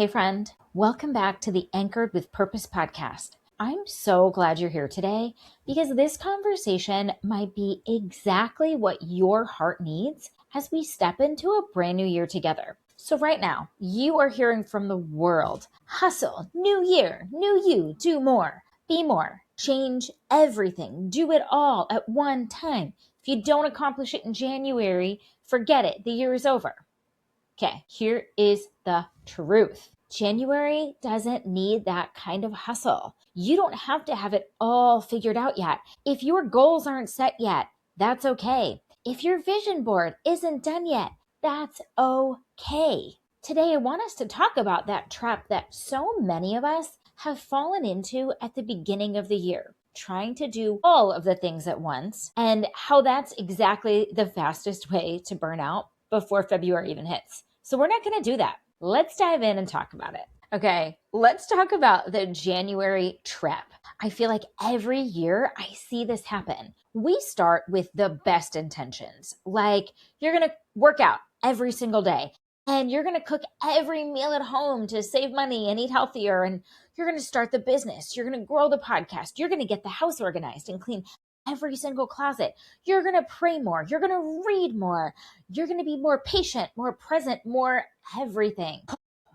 Hey friend, welcome back to the Anchored with Purpose podcast. I'm so glad you're here today because this conversation might be exactly what your heart needs as we step into a brand new year together. So right now, you are hearing from the world. Hustle, new year, new you, do more, be more, change everything, do it all at one time. If you don't accomplish it in January, forget it, the year is over. Okay, here is the truth. January doesn't need that kind of hustle. You don't have to have it all figured out yet. If your goals aren't set yet, that's okay. If your vision board isn't done yet, that's okay. Today, I want us to talk about that trap that so many of us have fallen into at the beginning of the year, trying to do all of the things at once, and how that's exactly the fastest way to burn out before February even hits. So we're not going to do that. Let's dive in and talk about it. Okay, let's talk about the January trap. I feel like every year I see this happen. We start with the best intentions, like you're going to work out every single day and you're going to cook every meal at home to save money and eat healthier, and you're going to start the business, you're going to grow the podcast, you're going to get the house organized and clean every single closet. You're going to pray more. You're going to read more. You're going to be more patient, more present, more everything.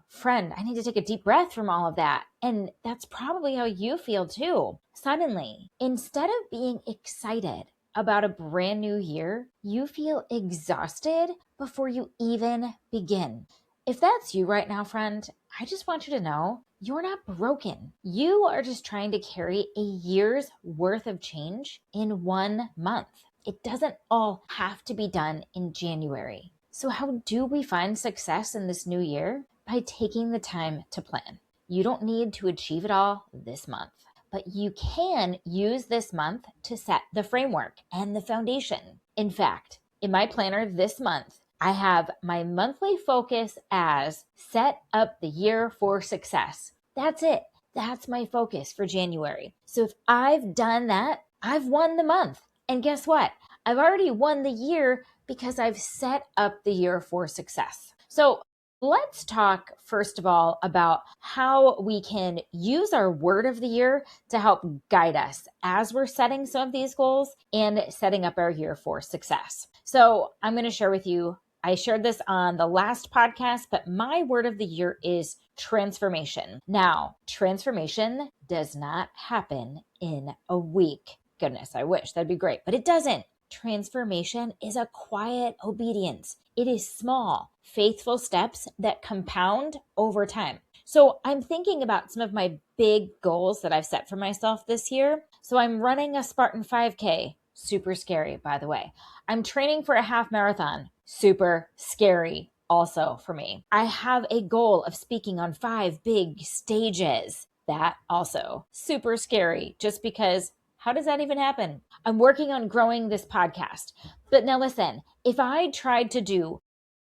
Friend, I need to take a deep breath from all of that. And that's probably how you feel too. Suddenly, instead of being excited about a brand new year, you feel exhausted before you even begin. If that's you right now, friend, I just want you to know you're not broken. You are just trying to carry a year's worth of change in 1 month. It doesn't all have to be done in January. So how do we find success in this new year? By taking the time to plan. You don't need to achieve it all this month, but you can use this month to set the framework and the foundation. In fact, in my planner this month, I have my monthly focus as set up the year for success. That's it. That's my focus for January. So if I've done that, I've won the month. And guess what? I've already won the year because I've set up the year for success. So let's talk first of all about how we can use our word of the year to help guide us as we're setting some of these goals and setting up our year for success. So I'm going to share with you, I shared this on the last podcast, but my word of the year is transformation. Now, transformation does not happen in a week. Goodness, I wish that'd be great, but it doesn't. Transformation is a quiet obedience. It is small, faithful steps that compound over time. So I'm thinking about some of my big goals that I've set for myself this year. So I'm running a Spartan 5K, super scary, by the way. I'm training for a half marathon, super scary also for me. I have a goal of speaking on 5 big stages. That also super scary, just because how does that even happen? I'm working on growing this podcast. But now listen, if I tried to do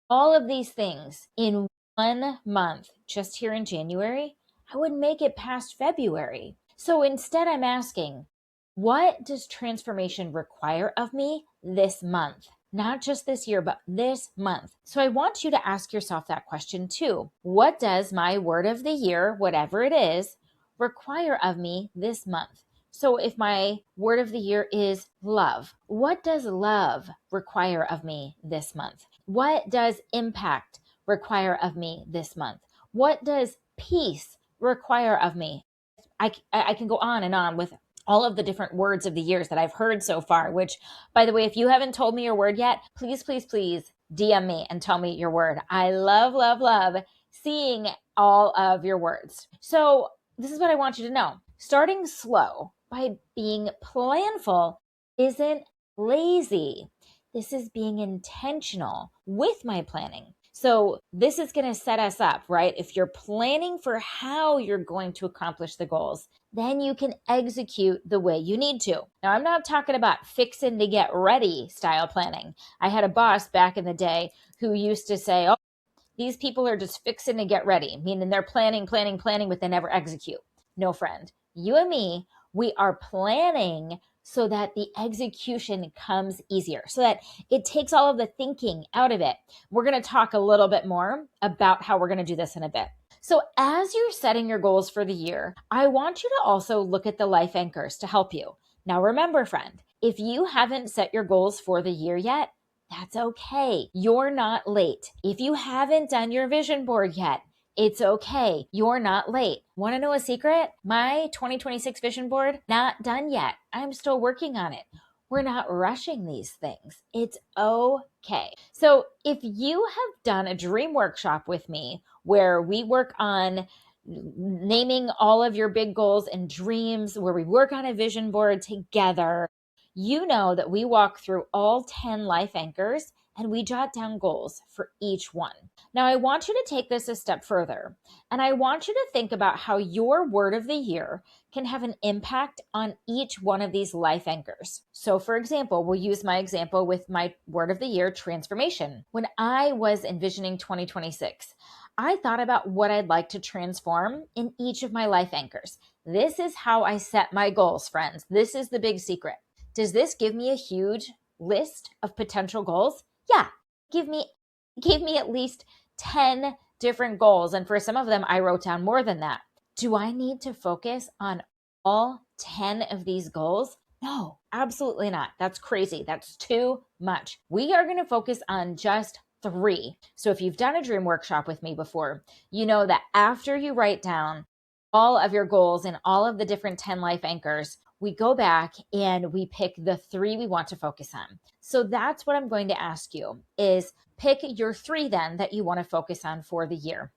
all of these things in 1 month, just here in January, I wouldn't make it past February. So instead, I'm asking, what does transformation require of me this month? Not just this year, but this month. So I want you to ask yourself that question too. What does my word of the year, whatever it is, require of me this month? So if my word of the year is love, what does love require of me this month? What does impact require of me this month? What does peace require of me? I can go on and on with all of the different words of the years that I've heard so far, which, by the way, if you haven't told me your word yet, please, please, please DM me and tell me your word. I love, love, love seeing all of your words. So this is what I want you to know. Starting slow by being planful isn't lazy. This is being intentional with my planning. So this is going to set us up, right? If you're planning for how you're going to accomplish the goals, then you can execute the way you need to. Now, I'm not talking about fixing to get ready style planning. I had a boss back in the day who used to say, oh, these people are just fixing to get ready, meaning they're planning, but they never execute. No, friend, you and me, we are planning so that the execution comes easier, so that it takes all of the thinking out of it. We're going to talk a little bit more about how we're going to do this in a bit. So, as you're setting your goals for the year, I want you to also look at the life anchors to help you. Now, remember, friend, if you haven't set your goals for the year yet, that's okay. You're not late. If you haven't done your vision board yet, it's okay. You're not late. Want to know a secret? My 2026 vision board, not done yet. I'm still working on it. We're not rushing these things. It's okay. So if you have done a dream workshop with me where we work on naming all of your big goals and dreams, where we work on a vision board together, you know that we walk through all 10 life anchors and we jot down goals for each one. Now, I want you to take this a step further, and I want you to think about how your word of the year can have an impact on each one of these life anchors. So, for example, we'll use my example with my word of the year, transformation. When I was envisioning 2026, I thought about what I'd like to transform in each of my life anchors. This is how I set my goals, friends. This is the big secret. Does this give me a huge list of potential goals? Yeah, give me at least 10 different goals. And for some of them, I wrote down more than that. Do I need to focus on all 10 of these goals? No, absolutely not. That's crazy. That's too much. We are going to focus on just 3. So if you've done a dream workshop with me before, you know that after you write down all of your goals and all of the different 10 life anchors, we go back and we pick the 3 we want to focus on. So that's what I'm going to ask you is pick your 3 then that you want to focus on for the year.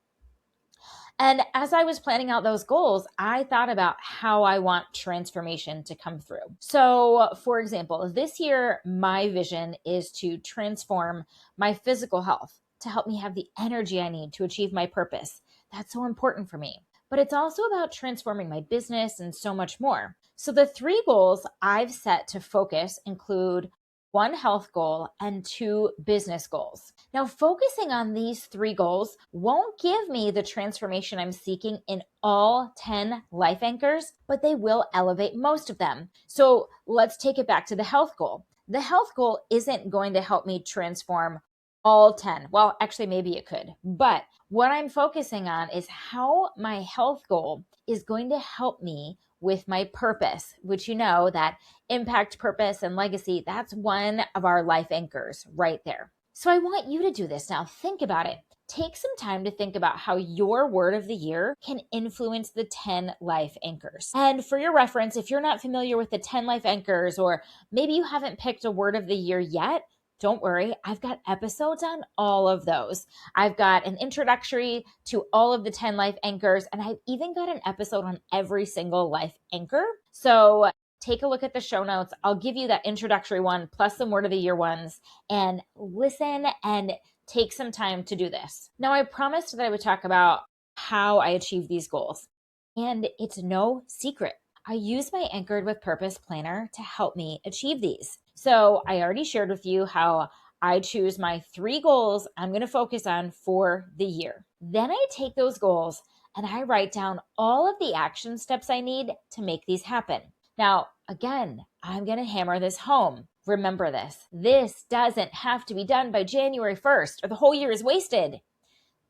And as I was planning out those goals, I thought about how I want transformation to come through. So, for example, this year, my vision is to transform my physical health to help me have the energy I need to achieve my purpose. That's so important for me. But it's also about transforming my business and so much more. So, the 3 goals I've set to focus include 1 health goal and 2 business goals. Now, focusing on these 3 goals won't give me the transformation I'm seeking in all 10 life anchors, but they will elevate most of them. So let's take it back to the health goal. The health goal isn't going to help me transform all 10. Well, actually, maybe it could. But what I'm focusing on is how my health goal is going to help me with my purpose, which you know that impact, purpose, and legacy, that's one of our life anchors right there. So I want you to do this now. Think about it. Take some time to think about how your word of the year can influence the 10 life anchors. And for your reference, if you're not familiar with the 10 life anchors, or maybe you haven't picked a word of the year yet, don't worry, I've got episodes on all of those. I've got an introductory to all of the 10 life anchors, and I've even got an episode on every single life anchor. So take a look at the show notes. I'll give you that introductory one plus some word of the year ones, and listen and take some time to do this. Now, I promised that I would talk about how I achieve these goals, and it's no secret. I use my Anchored with Purpose planner to help me achieve these. So I already shared with you how I choose my 3 goals I'm going to focus on for the year. Then I take those goals and I write down all of the action steps I need to make these happen. Now, again, I'm going to hammer this home. Remember this. This doesn't have to be done by January 1st or the whole year is wasted.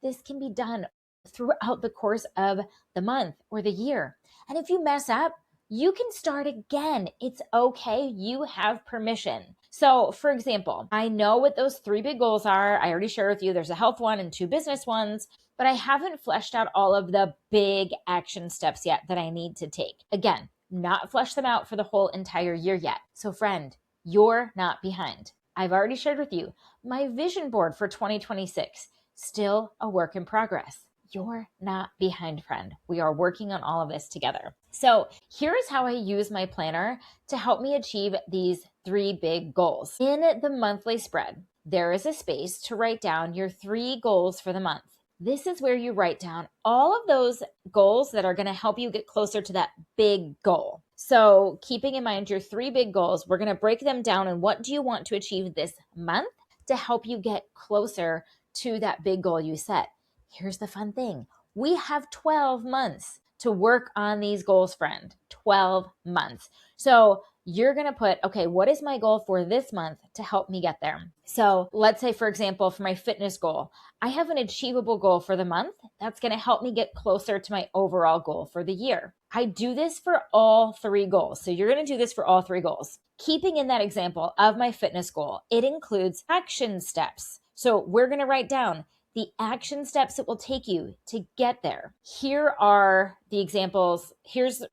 This can be done throughout the course of the month or the year. And if you mess up, you can start again. It's okay. You have permission. So, for example, I know what those 3 big goals are. I already shared with you there's a health one and 2 business ones, but I haven't fleshed out all of the big action steps yet that I need to take. Again, not flesh them out for the whole entire year yet. So, friend, you're not behind. I've already shared with you my vision board for 2026, still a work in progress. You're not behind, friend. We are working on all of this together. So here's how I use my planner to help me achieve these 3 big goals. In the monthly spread, there is a space to write down your 3 goals for the month. This is where you write down all of those goals that are going to help you get closer to that big goal. So keeping in mind your 3 big goals, we're going to break them down and what do you want to achieve this month to help you get closer to that big goal you set. Here's the fun thing. We have 12 months to work on these goals, friend. 12 months. So you're going to put, okay, what is my goal for this month to help me get there? So let's say, for example, for my fitness goal, I have an achievable goal for the month that's going to help me get closer to my overall goal for the year. I do this for all 3 goals. So you're going to do this for all 3 goals. Keeping in that example of my fitness goal, it includes action steps. So we're going to write down the action steps it will take you to get there. Here are the examples.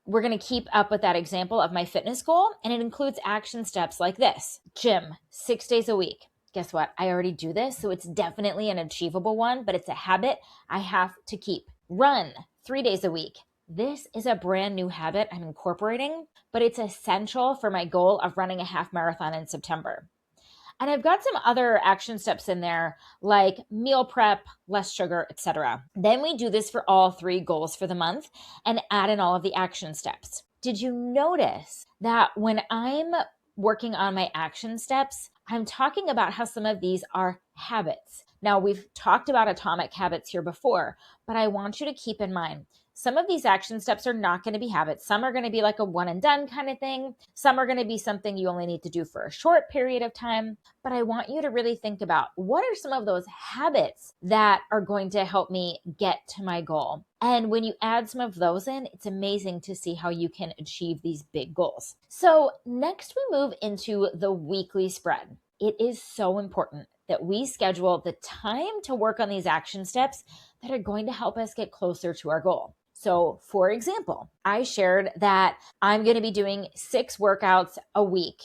We're going to keep up with that example of my fitness goal, and it includes action steps like this. Gym, 6 days a week. Guess what? I already do this, so it's definitely an achievable one, but it's a habit I have to keep. Run, 3 days a week. This is a brand new habit I'm incorporating, but it's essential for my goal of running a half marathon in September. And I've got some other action steps in there like meal prep, less sugar, etc. Then we do this for all 3 goals for the month and add in all of the action steps. Did you notice that when I'm working on my action steps, I'm talking about how some of these are habits? Now, we've talked about atomic habits here before, but I want you to keep in mind, some of these action steps are not going to be habits. Some are going to be like a one and done kind of thing. Some are going to be something you only need to do for a short period of time. But I want you to really think about, what are some of those habits that are going to help me get to my goal? And when you add some of those in, it's amazing to see how you can achieve these big goals. So next we move into the weekly spread. It is so important that we schedule the time to work on these action steps that are going to help us get closer to our goal. So for example, I shared that I'm going to be doing 6 workouts a week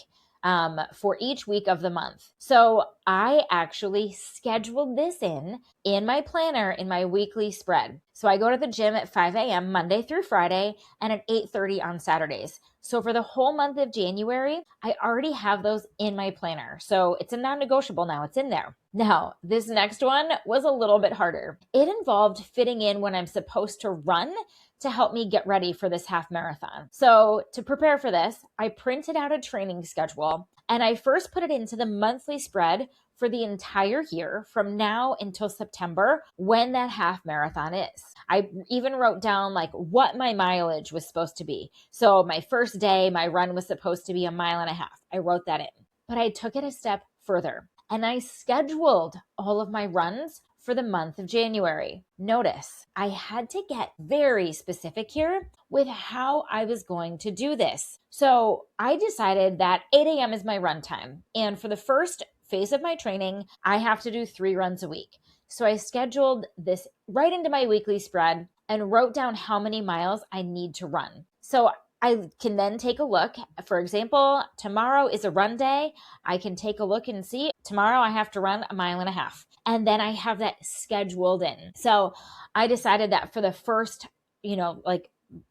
for each week of the month. So I actually scheduled this in my planner in my weekly spread. So I go to the gym at 5 a.m. Monday through Friday and at 8:30 on Saturdays. So for the whole month of January, I already have those in my planner. So it's a non-negotiable now. It's in there. Now, this next one was a little bit harder. It involved fitting in when I'm supposed to run to help me get ready for this half marathon. So to prepare for this, I printed out a training schedule and I first put it into the monthly spread for the entire year from now until September when that half marathon is. I even wrote down like what my mileage was supposed to be. So my first day, my run was supposed to be 1.5 miles. I wrote that in, but I took it a step further and I scheduled all of my runs for the month of January. Notice, I had to get very specific here with how I was going to do this. So I decided that 8 a.m. is my run time. And for the first phase of my training, I have to do 3 runs a week. So I scheduled this right into my weekly spread and wrote down how many miles I need to run. So I can then take a look. For example, tomorrow is a run day. I can take a look and see tomorrow I have to run 1.5 miles. And then I have that scheduled in. So I decided that for the first,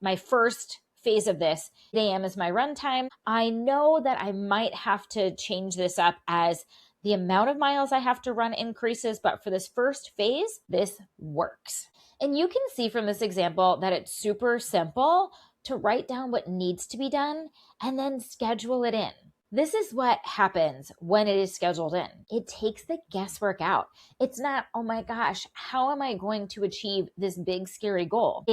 my first phase of this, 8 a.m. is my run time. I know that I might have to change this up as the amount of miles I have to run increases, but for this first phase, this works. And you can see from this example that it's super simple to write down what needs to be done and then schedule it in. This is what happens when it is scheduled in. It takes the guesswork out. It's not, oh my gosh, how am I going to achieve this big, scary goal?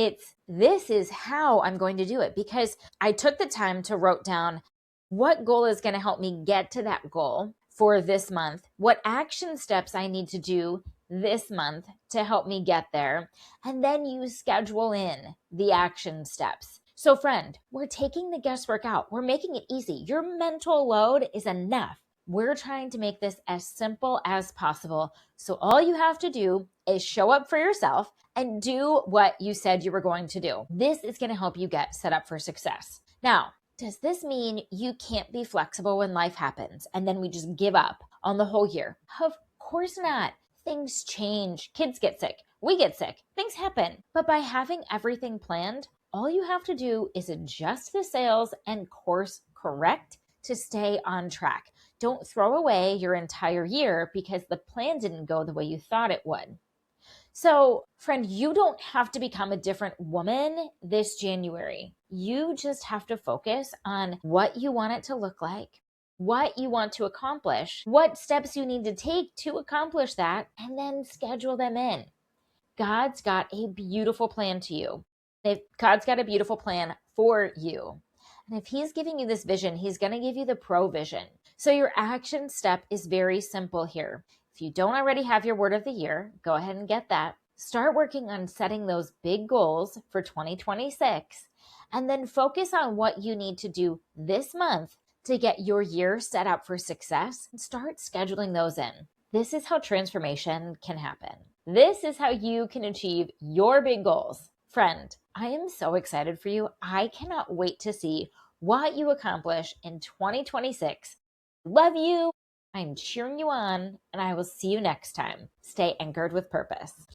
This is how I'm going to do it, because I took the time to write down what goal is going to help me get to that goal for this month, what action steps I need to do this month to help me get there, and then you schedule in the action steps. So friend, we're taking the guesswork out. We're making it easy. Your mental load is enough. We're trying to make this as simple as possible. So all you have to do is show up for yourself and do what you said you were going to do. This is going to help you get set up for success. Now, does this mean you can't be flexible when life happens and then we just give up on the whole year? Of course not. Things change. Kids get sick. We get sick. Things happen. But by having everything planned, all you have to do is adjust the sails and course correct to stay on track. Don't throw away your entire year because the plan didn't go the way you thought it would. So, friend, you don't have to become a different woman this January. You just have to focus on what you want it to look like, what you want to accomplish, what steps you need to take to accomplish that, and then schedule them in. God's got a beautiful plan to you. God's got a beautiful plan for you. And if he's giving you this vision, he's going to give you the provision. So your action step is very simple here. If you don't already have your word of the year, go ahead and get that. Start working on setting those big goals for 2026, and then focus on what you need to do this month to get your year set up for success, and start scheduling those in. This is how transformation can happen. This is how you can achieve your big goals. Friend, I am so excited for you. I cannot wait to see what you accomplish in 2026. Love you. I'm cheering you on, and I will see you next time. Stay anchored with purpose.